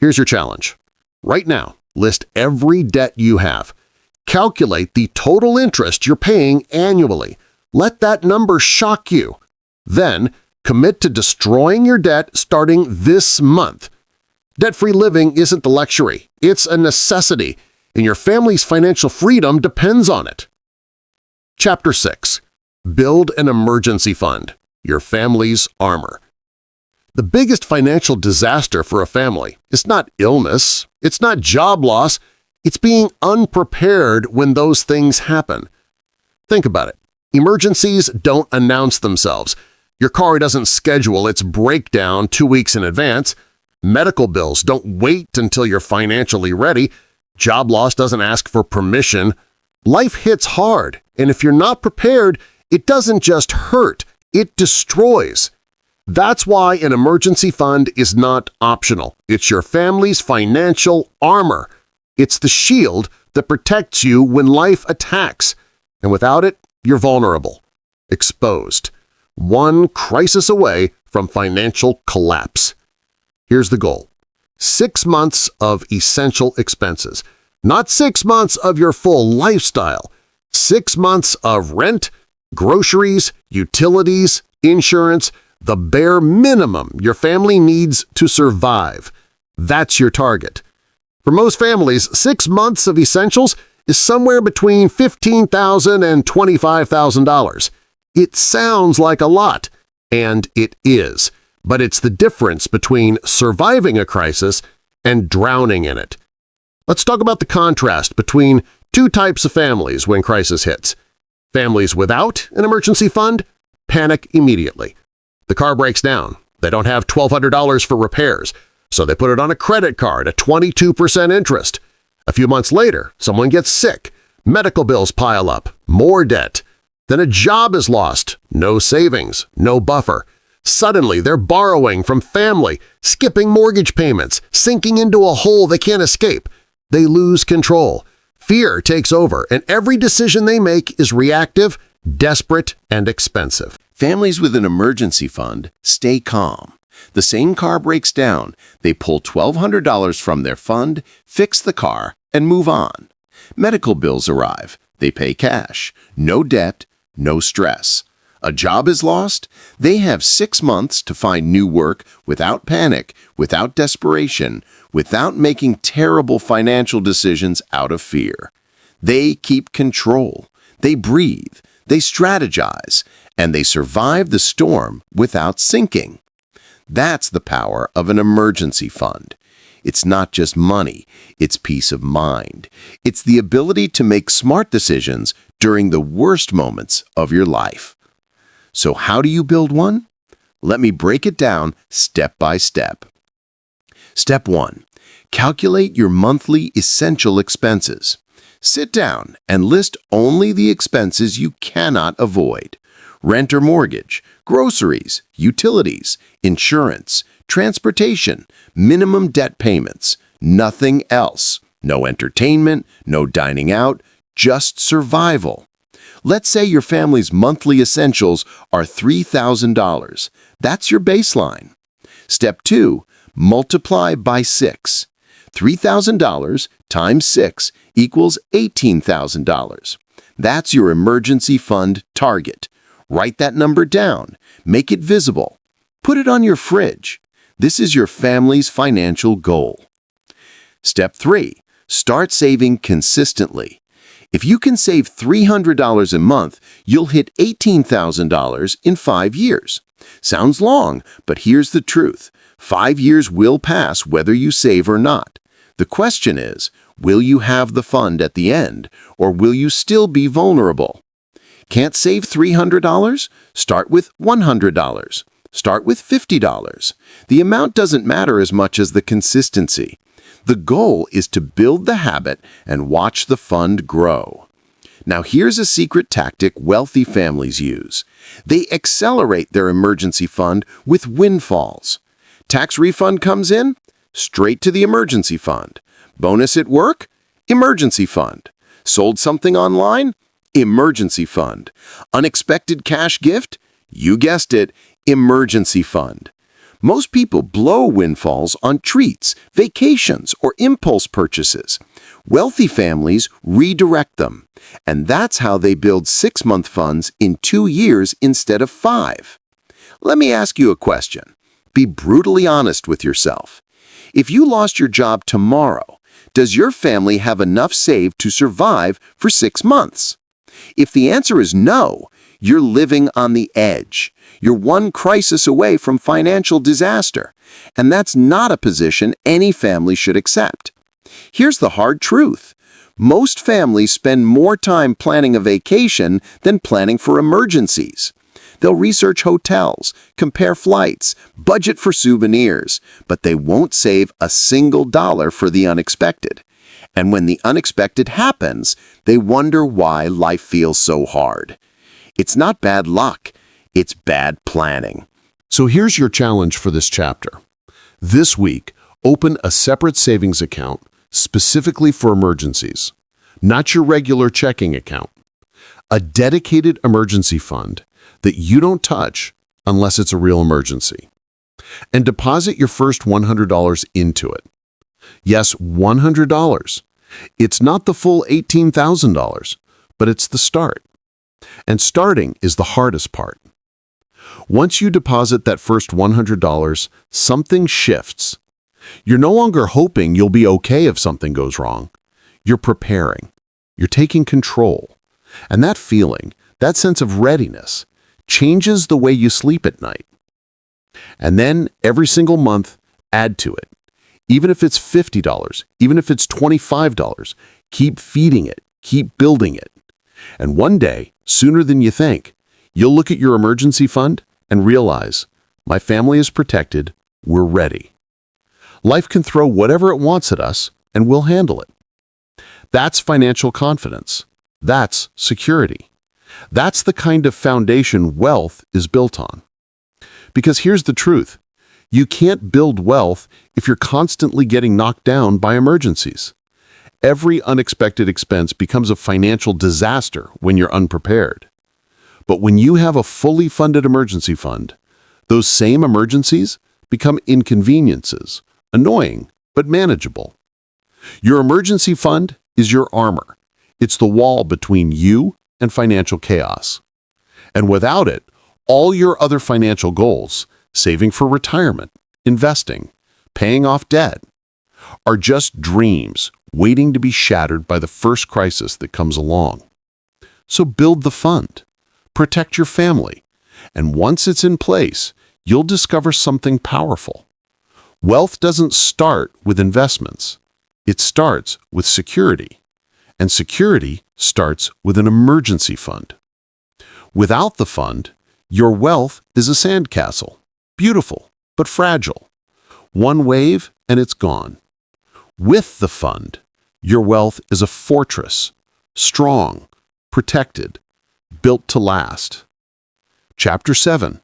Here's your challenge. Right now, list every debt you have. Calculate the total interest you're paying annually. Let that number shock you. Then, commit to destroying your debt starting this month. Debt-free living isn't a luxury, it's a necessity, and your family's financial freedom depends on it. Chapter 6. Build an emergency fund, your family's armor. The biggest financial disaster for a family is not illness, it's not job loss, it's being unprepared when those things happen. Think about it. Emergencies don't announce themselves. Your car doesn't schedule its breakdown 2 weeks in advance. Medical bills don't wait until you're financially ready. Job loss doesn't ask for permission. Life hits hard, and if you're not prepared, it doesn't just hurt, it destroys. That's why an emergency fund is not optional. It's your family's financial armor. It's the shield that protects you when life attacks. And without it, you're vulnerable, exposed, one crisis away from financial collapse. Here's the goal. 6 months of essential expenses. Not 6 months of your full lifestyle. 6 months of rent, groceries, utilities, insurance, the bare minimum your family needs to survive. That's your target. For most families, 6 months of essentials is somewhere between $15,000 and $25,000. It sounds like a lot, and it is, but it's the difference between surviving a crisis and drowning in it. Let's talk about the contrast between two types of families when crisis hits. Families without an emergency fund panic immediately. The car breaks down. They don't have $1,200 for repairs, so they put it on a credit card at 22% interest. A few months later, someone gets sick. Medical bills pile up. More debt. Then a job is lost. No savings. No buffer. Suddenly, they're borrowing from family, skipping mortgage payments, sinking into a hole they can't escape. They lose control. Fear takes over, and every decision they make is reactive, desperate, and expensive. Families with an emergency fund stay calm. The same car breaks down, they pull $1,200 from their fund, fix the car, and move on. Medical bills arrive. They pay cash. No debt, no stress. A job is lost. They have 6 months to find new work without panic, without desperation, without making terrible financial decisions out of fear. They keep control. They breathe. They strategize. And they survive the storm without sinking. That's the power of an emergency fund. It's not just money, it's peace of mind. It's the ability to make smart decisions during the worst moments of your life. So how do you build one? Let me break it down step by step. Step 1. Calculate your monthly essential expenses. Sit down and list only the expenses you cannot avoid. Rent or mortgage, groceries, utilities, insurance, transportation, minimum debt payments, nothing else. No entertainment, no dining out, just survival. Let's say your family's monthly essentials are $3,000. That's your baseline. Step 2. Multiply by 6. $3,000 times 6 equals $18,000. That's your emergency fund target. Write that number down. Make it visible. Put it on your fridge. This is your family's financial goal. Step 3. Start saving consistently. If you can save $300 a month, you'll hit $18,000 in 5 years. Sounds long, but here's the truth. 5 years will pass whether you save or not. The question is, will you have the fund at the end, or will you still be vulnerable? Can't save $300? Start with $100. Start with $50. The amount doesn't matter as much as the consistency. The goal is to build the habit and watch the fund grow. Now here's a secret tactic wealthy families use. They accelerate their emergency fund with windfalls. Tax refund comes in? Straight to the emergency fund. Bonus at work? Emergency fund. Sold something online? Emergency fund. Unexpected cash gift? You guessed it, emergency fund. Most people blow windfalls on treats, vacations, or impulse purchases. Wealthy families redirect them, and that's how they build 6-month funds in 2 years instead of 5. Let me ask you a question. Be brutally honest with yourself. If you lost your job tomorrow, does your family have enough saved to survive for 6 months? If the answer is no, you're living on the edge. You're one crisis away from financial disaster, and that's not a position any family should accept. Here's the hard truth. Most families spend more time planning a vacation than planning for emergencies. They'll research hotels, compare flights, budget for souvenirs, but they won't save a single dollar for the unexpected. And when the unexpected happens, they wonder why life feels so hard. It's not bad luck, it's bad planning. So here's your challenge for this chapter. This week, open a separate savings account specifically for emergencies, not your regular checking account. A dedicated emergency fund that you don't touch unless it's a real emergency. And deposit your first $100 into it. Yes, $100. It's not the full $18,000, but it's the start. And starting is the hardest part. Once you deposit that first $100, something shifts. You're no longer hoping you'll be okay if something goes wrong. You're preparing. You're taking control. And that feeling, that sense of readiness, changes the way you sleep at night. And then every single month, add to it. Even if it's $50, even if it's $25, keep feeding it, keep building it. And one day, sooner than you think, you'll look at your emergency fund and realize, my family is protected, we're ready. Life can throw whatever it wants at us, and we'll handle it. That's financial confidence. That's security. That's the kind of foundation wealth is built on. Because here's the truth. You can't build wealth if you're constantly getting knocked down by emergencies. Every unexpected expense becomes a financial disaster when you're unprepared. But when you have a fully funded emergency fund, those same emergencies become inconveniences, annoying, but manageable. Your emergency fund is your armor. It's the wall between you and financial chaos. And without it, all your other financial goals, saving for retirement, investing, paying off debt, are just dreams waiting to be shattered by the first crisis that comes along. So build the fund, protect your family, and once it's in place, you'll discover something powerful. Wealth doesn't start with investments. It starts with security. And security starts with an emergency fund. Without the fund, your wealth is a sandcastle, beautiful but fragile. One wave and it's gone. With the fund, your wealth is a fortress, strong, protected, built to last. Chapter 7.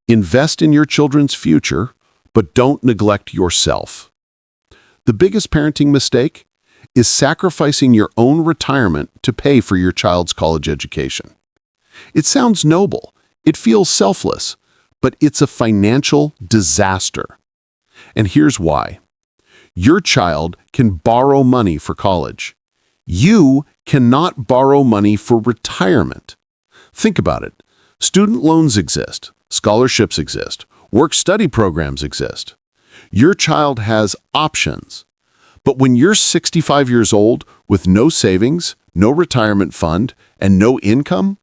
Invest in your children's future, but don't neglect yourself. The biggest parenting mistake is sacrificing your own retirement to pay for your child's college education. It sounds noble, it feels selfless, but it's a financial disaster. And here's why. Your child can borrow money for college. You cannot borrow money for retirement. Think about it. Student loans exist, scholarships exist, work-study programs exist. Your child has options. But when you're 65 years old with no savings, no retirement fund, and no income,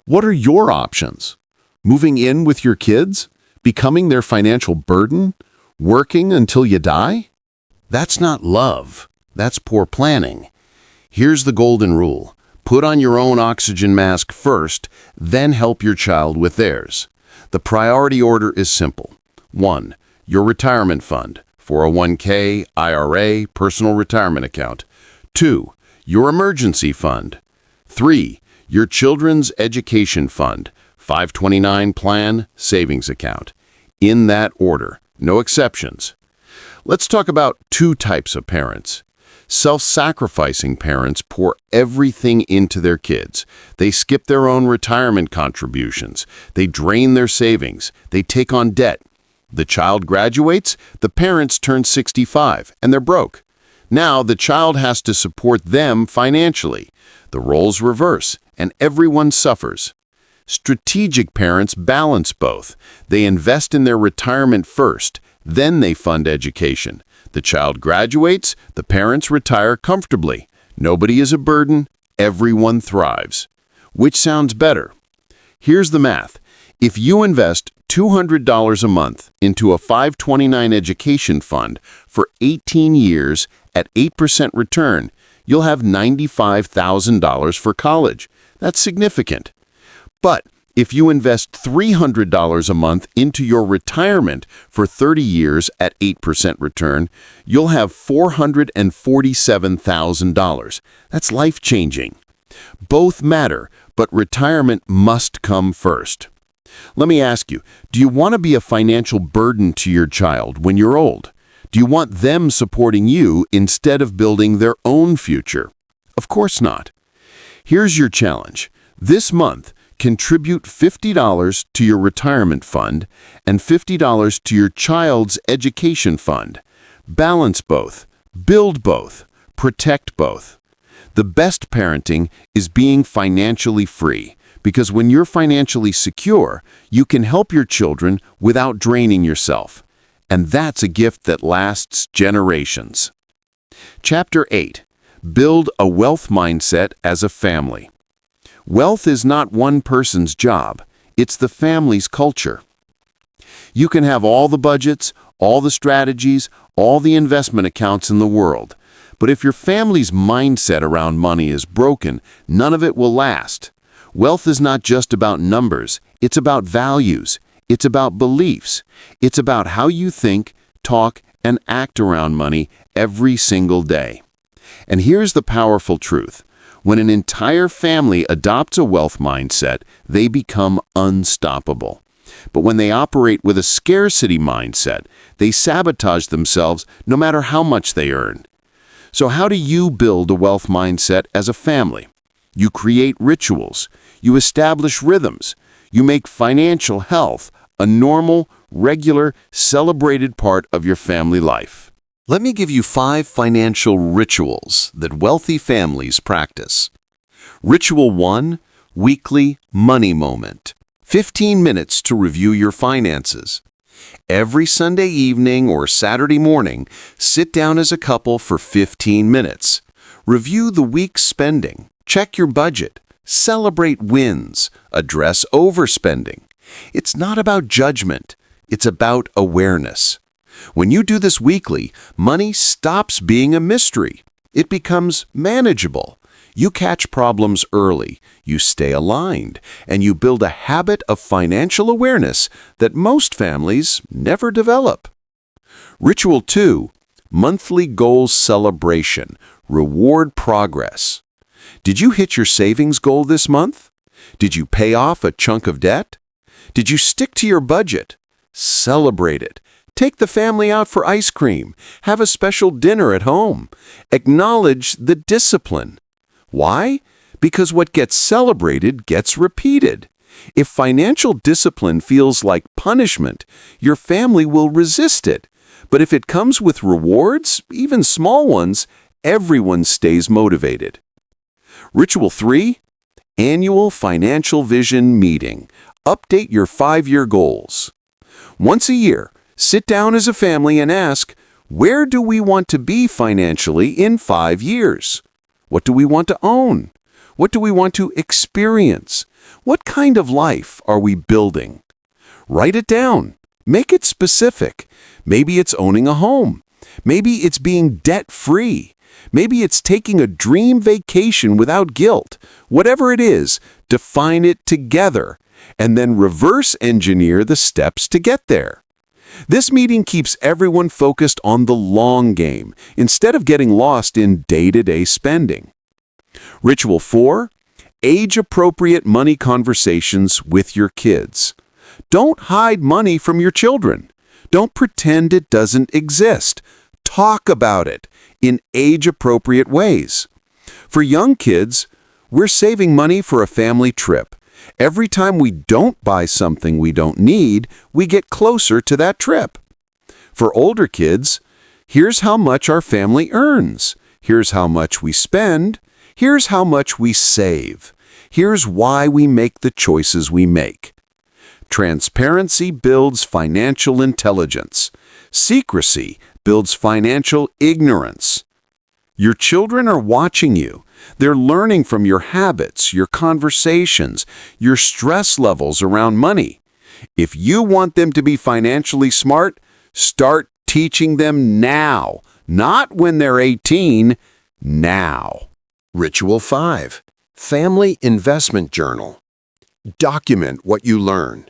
what are your options? Moving in with your kids? Becoming their financial burden? Working until you die? That's not love. That's poor planning. Here's the golden rule. Put on your own oxygen mask first, then help your child with theirs. The priority order is simple. 1. Your retirement fund, 401k, IRA, personal retirement account. 2. Your emergency fund. 3. Your children's education fund, 529 plan, savings account. In that order, no exceptions. Let's talk about 2 types of parents. Self-sacrificing parents pour everything into their kids. They skip their own retirement contributions. They drain their savings. They take on debt. The child graduates, the parents turn 65, and they're broke. Now the child has to support them financially. The roles reverse, and everyone suffers. Strategic parents balance both. They invest in their retirement first, then they fund education. The child graduates, the parents retire comfortably. Nobody is a burden, everyone thrives. Which sounds better? Here's the math. If you invest $200 a month into a 529 education fund for 18 years at 8% return, you'll have $95,000 for college. That's significant. But if you invest $300 a month into your retirement for 30 years at 8% return, you'll have $447,000. That's life-changing. Both matter, but retirement must come first. Let me ask you, do you want to be a financial burden to your child when you're old? Do you want them supporting you instead of building their own future? Of course not. Here's your challenge. This month, contribute $50 to your retirement fund and $50 to your child's education fund. Balance both, build both, protect both. The best parenting is being financially free, because when you're financially secure, you can help your children without draining yourself. And that's a gift that lasts generations. Chapter 8. Build a wealth mindset as a family. Wealth is not one person's job. It's the family's culture. You can have all the budgets, all the strategies, all the investment accounts in the world. But if your family's mindset around money is broken, none of it will last. Wealth is not just about numbers. It's about values. It's about beliefs. It's about how you think, talk, and act around money every single day. And here's the powerful truth. When an entire family adopts a wealth mindset, they become unstoppable. But when they operate with a scarcity mindset, they sabotage themselves no matter how much they earn. So how do you build a wealth mindset as a family? You create rituals. You establish rhythms. You make financial health a normal, regular, celebrated part of your family life. Let me give you 5 financial rituals that wealthy families practice. Ritual 1, weekly money moment. 15 minutes to review your finances. Every Sunday evening or Saturday morning, sit down as a couple for 15 minutes. Review the week's spending. Check your budget. Celebrate wins. Address overspending. It's not about judgment. It's about awareness. When you do this weekly, money stops being a mystery. It becomes manageable. You catch problems early, you stay aligned, and you build a habit of financial awareness that most families never develop. Ritual 2, monthly goals celebration. Reward progress. Did you hit your savings goal this month? Did you pay off a chunk of debt? Did you stick to your budget? Celebrate it. Take the family out for ice cream. Have a special dinner at home. Acknowledge the discipline. Why? Because what gets celebrated gets repeated. If financial discipline feels like punishment, your family will resist it. But if it comes with rewards, even small ones, everyone stays motivated. Ritual 3, annual financial vision meeting. Update your 5-year goals. Once a year, sit down as a family and ask, where do we want to be financially in 5 years? What do we want to own? What do we want to experience? What kind of life are we building? Write it down. Make it specific. Maybe it's owning a home. Maybe it's being debt-free. Maybe it's taking a dream vacation without guilt. Whatever it is, define it together, and then reverse engineer the steps to get there. This meeting keeps everyone focused on the long game instead of getting lost in day-to-day spending. Ritual 4, age-appropriate money conversations with your kids. Don't hide money from your children. Don't pretend it doesn't exist. Talk about it in age-appropriate ways. For young kids, we're saving money for a family trip. Every time we don't buy something we don't need, we get closer to that trip. For older kids, here's how much our family earns. Here's how much we spend. Here's how much we save. Here's why we make the choices we make. Transparency builds financial intelligence. Secrecy builds financial ignorance. Your children are watching you. They're learning from your habits, your conversations, your stress levels around money. If you want them to be financially smart, start teaching them now, not when they're 18, now. Ritual 5. Family Investment Journal. Document what you learn.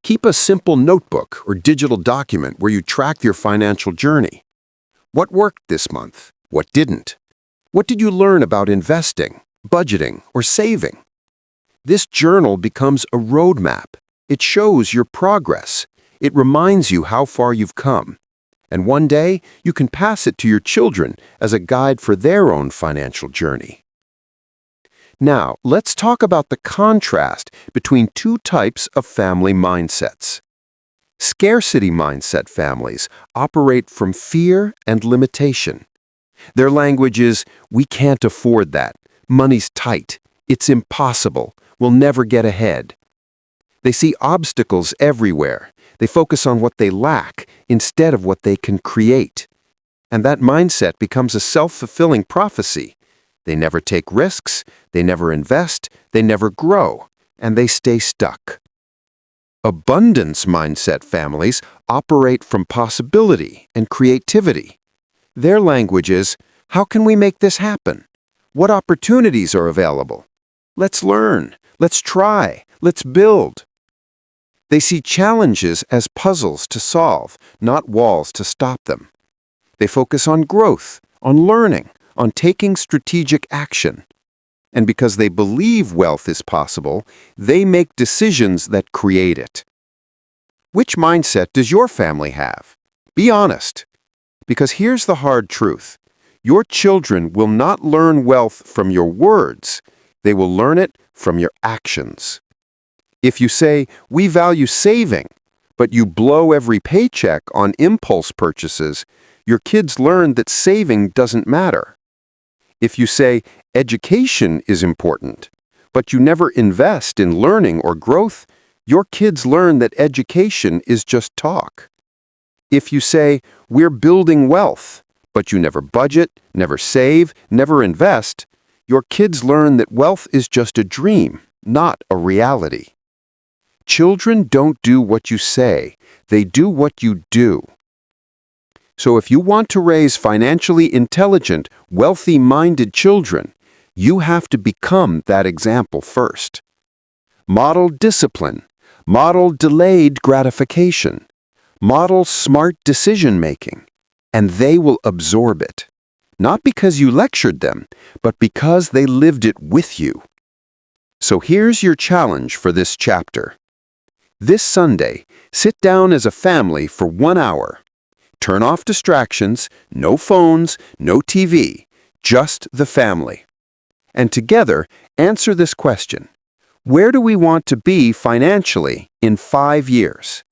Keep a simple notebook or digital document where you track your financial journey. What worked this month? What didn't? What did you learn about investing, budgeting, or saving? This journal becomes a roadmap. It shows your progress. It reminds you how far you've come. And one day, you can pass it to your children as a guide for their own financial journey. Now, let's talk about the contrast between two types of family mindsets. Scarcity mindset families operate from fear and limitation. Their language is, "We can't afford that. Money's tight. It's impossible. We'll never get ahead." They see obstacles everywhere. They focus on what they lack instead of what they can create. And that mindset becomes a self-fulfilling prophecy. They never take risks, they never invest, they never grow, and they stay stuck. Abundance mindset families operate from possibility and creativity. Their language is, "How can we make this happen? What opportunities are available? Let's learn, let's try, let's build." They see challenges as puzzles to solve, not walls to stop them. They focus on growth, on learning, on taking strategic action. And because they believe wealth is possible, they make decisions that create it. Which mindset does your family have? Be honest. Because here's the hard truth. Your children will not learn wealth from your words. They will learn it from your actions. If you say, "We value saving," but you blow every paycheck on impulse purchases, your kids learn that saving doesn't matter. If you say, "Education is important," but you never invest in learning or growth, your kids learn that education is just talk. If you say, "We're building wealth," but you never budget, never save, never invest, your kids learn that wealth is just a dream, not a reality. Children don't do what you say, they do what you do. So if you want to raise financially intelligent, wealthy-minded children, you have to become that example first. Model discipline, model delayed gratification, model smart decision-making, and they will absorb it. Not because you lectured them, but because they lived it with you. So here's your challenge for this chapter. This Sunday, sit down as a family for 1 hour. Turn off distractions, no phones, no TV, just the family. And together, answer this question. Where do we want to be financially in 5 years?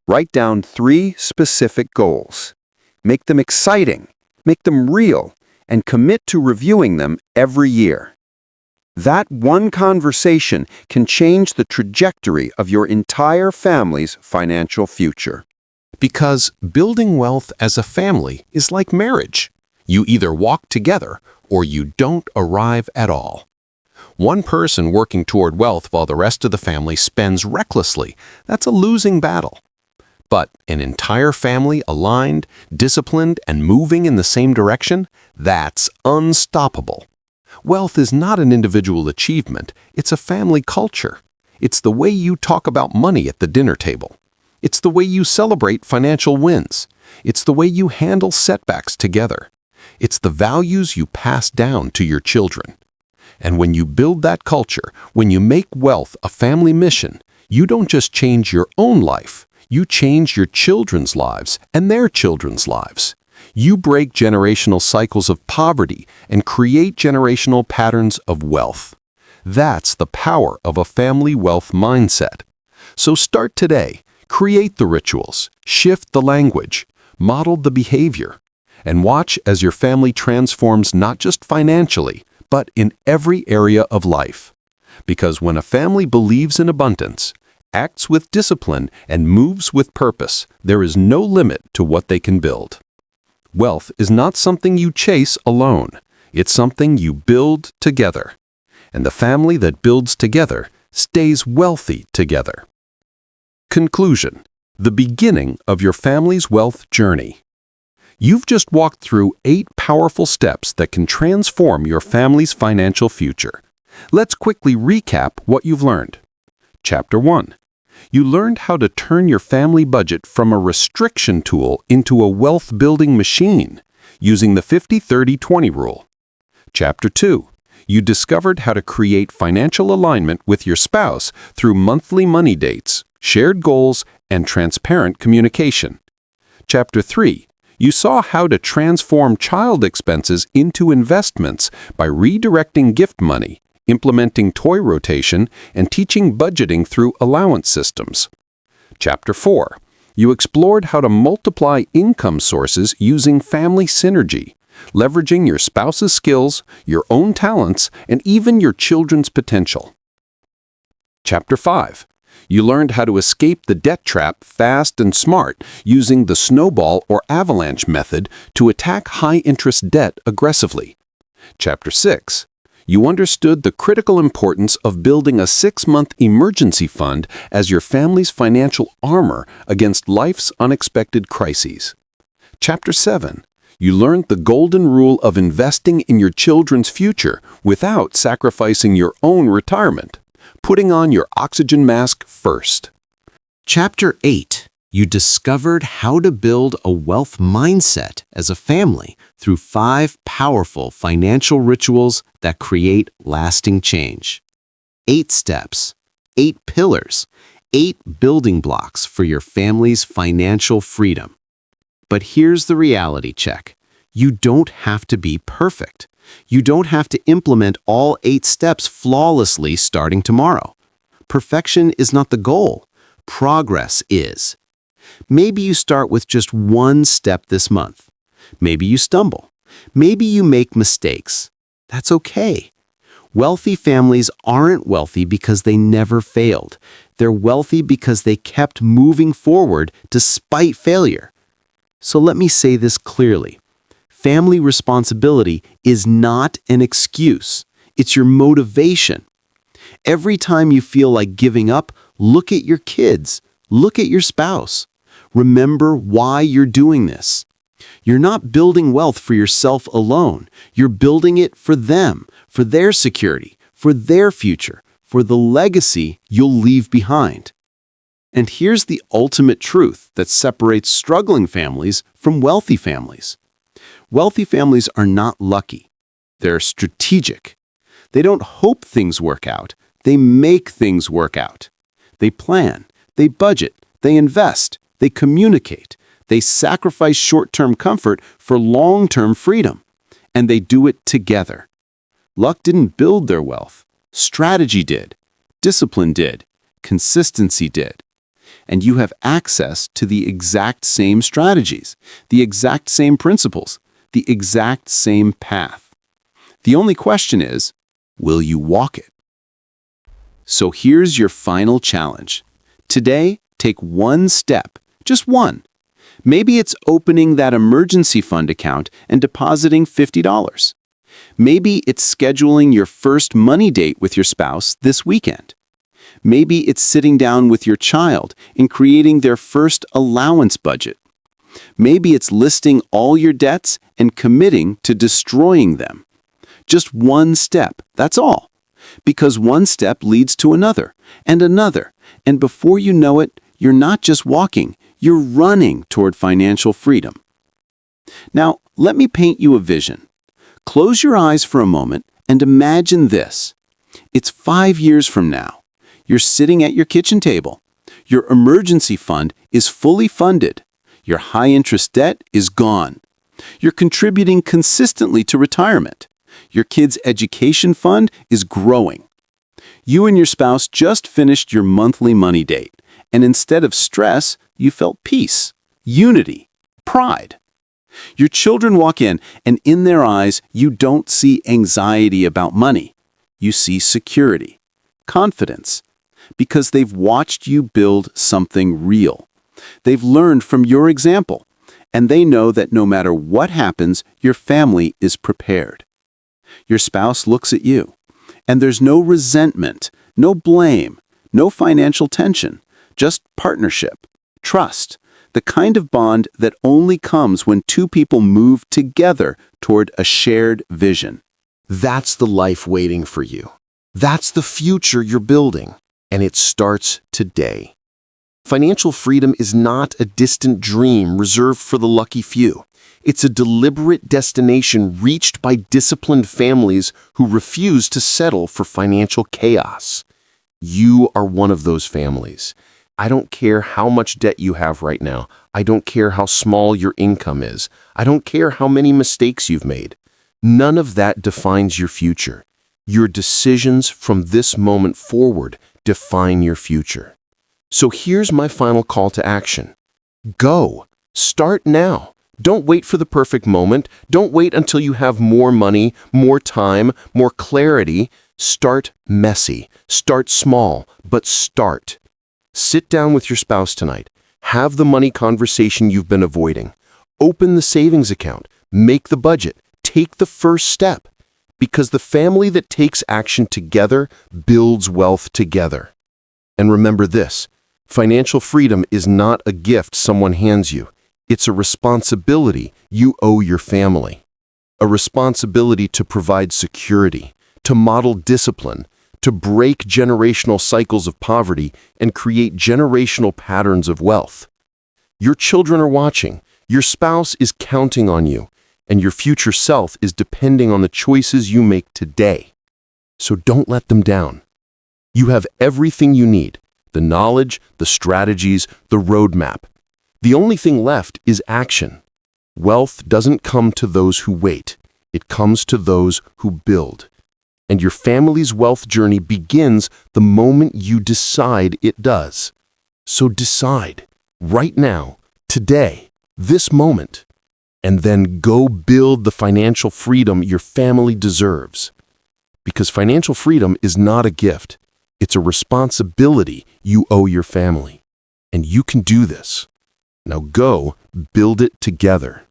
Write down 3 specific goals. Make them exciting, make them real, and commit to reviewing them every year. That one conversation can change the trajectory of your entire family's financial future. Because building wealth as a family is like marriage. You either walk together or you don't arrive at all. One person working toward wealth while the rest of the family spends recklessly, that's a losing battle. But an entire family aligned, disciplined, and moving in the same direction, that's unstoppable. Wealth is not an individual achievement, it's a family culture. It's the way you talk about money at the dinner table. It's the way you celebrate financial wins. It's the way you handle setbacks together. It's the values you pass down to your children. And when you build that culture, when you make wealth a family mission, you don't just change your own life, you change your children's lives and their children's lives. You break generational cycles of poverty and create generational patterns of wealth. That's the power of a family wealth mindset. So start today. Create the rituals, shift the language, model the behavior, and watch as your family transforms not just financially, but in every area of life. Because when a family believes in abundance, acts with discipline, and moves with purpose, there is no limit to what they can build. Wealth is not something you chase alone. It's something you build together. And the family that builds together stays wealthy together. Conclusion: the beginning of your family's wealth journey. You've just walked through 8 powerful steps that can transform your family's financial future. Let's quickly recap what you've learned. Chapter 1. You learned how to turn your family budget from a restriction tool into a wealth-building machine using the 50-30-20 rule. Chapter 2. You discovered how to create financial alignment with your spouse through monthly money dates, shared goals, and transparent communication. Chapter 3. You saw how to transform child expenses into investments by redirecting gift money, implementing toy rotation, and teaching budgeting through allowance systems. Chapter 4. You explored how to multiply income sources using family synergy, leveraging your spouse's skills, your own talents, and even your children's potential. Chapter 5. You learned how to escape the debt trap fast and smart using the snowball or avalanche method to attack high-interest debt aggressively. Chapter 6. You understood the critical importance of building a 6-month emergency fund as your family's financial armor against life's unexpected crises. Chapter 7. You learned the golden rule of investing in your children's future without sacrificing your own retirement, putting on your oxygen mask first. Chapter 8. You discovered how to build a wealth mindset as a family through 5 powerful financial rituals that create lasting change. 8 steps, 8 pillars, 8 building blocks for your family's financial freedom. But here's the reality check. You don't have to be perfect. You don't have to implement all 8 steps flawlessly starting tomorrow. Perfection is not the goal. Progress is. Maybe you start with just 1 step this month. Maybe you stumble. Maybe you make mistakes. That's okay. Wealthy families aren't wealthy because they never failed. They're wealthy because they kept moving forward despite failure. So let me say this clearly. Family responsibility is not an excuse. It's your motivation. Every time you feel like giving up, look at your kids. Look at your spouse. Remember why you're doing this. You're not building wealth for yourself alone. You're building it for them, for their security, for their future, for the legacy you'll leave behind. And here's the ultimate truth that separates struggling families from wealthy families. Wealthy families are not lucky. They're strategic. They don't hope things work out. They make things work out. They plan. They budget. They invest. They communicate. They sacrifice short-term comfort for long-term freedom. And they do it together. Luck didn't build their wealth. Strategy did. Discipline did. Consistency did. And you have access to the exact same strategies, the exact same principles, the exact same path. The only question is, will you walk it? So here's your final challenge. Today, take 1 step, just 1. Maybe it's opening that emergency fund account and depositing $50. Maybe it's scheduling your first money date with your spouse this weekend. Maybe it's sitting down with your child and creating their first allowance budget. Maybe it's listing all your debts and committing to destroying them. Just 1 step, that's all. Because 1 step leads to another, and before you know it, you're not just walking, you're running toward financial freedom. Now, let me paint you a vision. Close your eyes for a moment and imagine this. It's 5 years from now. You're sitting at your kitchen table. Your emergency fund is fully funded. Your high-interest debt is gone. You're contributing consistently to retirement. Your kids' education fund is growing. You and your spouse just finished your monthly money date, and instead of stress, you felt peace, unity, pride. Your children walk in, and in their eyes, you don't see anxiety about money. You see security, confidence, because they've watched you build something real. They've learned from your example, and they know that no matter what happens, your family is prepared. Your spouse looks at you, and there's no resentment, no blame, no financial tension, just partnership, trust, the kind of bond that only comes when two people move together toward a shared vision. That's the life waiting for you. That's the future you're building, and it starts today. Financial freedom is not a distant dream reserved for the lucky few. It's a deliberate destination reached by disciplined families who refuse to settle for financial chaos. You are one of those families. I don't care how much debt you have right now. I don't care how small your income is. I don't care how many mistakes you've made. None of that defines your future. Your decisions from this moment forward define your future. So here's my final call to action. Go. Start now. Don't wait for the perfect moment. Don't wait until you have more money, more time, more clarity. Start messy. Start small, but start. Sit down with your spouse tonight. Have the money conversation you've been avoiding. Open the savings account. Make the budget. Take the first step. Because the family that takes action together builds wealth together. And remember this, financial freedom is not a gift someone hands you. It's a responsibility you owe your family. A responsibility to provide security, to model discipline, to break generational cycles of poverty and create generational patterns of wealth. Your children are watching, your spouse is counting on you, and your future self is depending on the choices you make today. So don't let them down. You have everything you need, the knowledge, the strategies, the roadmap. The only thing left is action. Wealth doesn't come to those who wait. It comes to those who build. And your family's wealth journey begins the moment you decide it does. So decide, right now, today, this moment, and then go build the financial freedom your family deserves. Because financial freedom is not a gift. It's a responsibility you owe your family. And you can do this. Now go build it together.